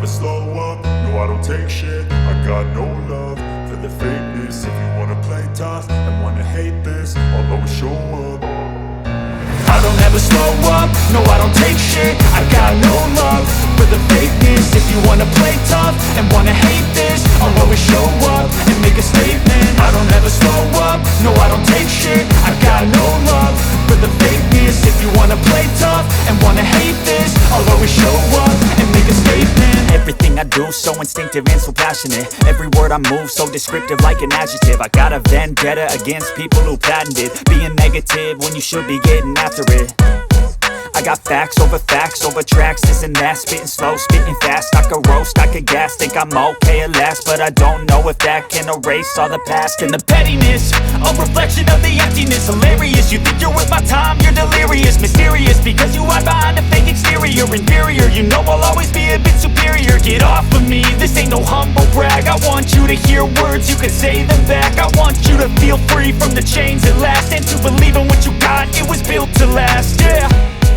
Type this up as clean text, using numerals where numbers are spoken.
slow up, no I don't take shit. I got no love for the fakeness. If you wanna play tough and wanna hate this, I'll always show up. I don't ever slow up, no I don't take shit. I got no love for the fakeness. If you wanna play tough and wanna hate this, I'll always show up and make a statement. I don't ever slow up, no I don't take shit. I got no love for the fakeness. If you wanna play tough and wanna hate this, I'll always show up and make a statement. Everything I do so instinctive and so passionate. Every word I move so descriptive like an adjective. I got a vendetta against people who patented being negative when you should be getting after it. I got facts over tracks, this and that. Spitting slow, spitting fast, I could roast, I could gas. Think I'm okay at last, but I don't know if that can erase all the past. And the pettiness, a reflection of the emptiness. Hilarious, you think you're worth my time, you're delirious. Mysterious, because you hide behind a fake exterior. Inferior, you know I'll always be a bit superior. Get off of me, this ain't no humble brag. I want you to hear words, you can say them back. I want you to feel free from the chains that last, and to believe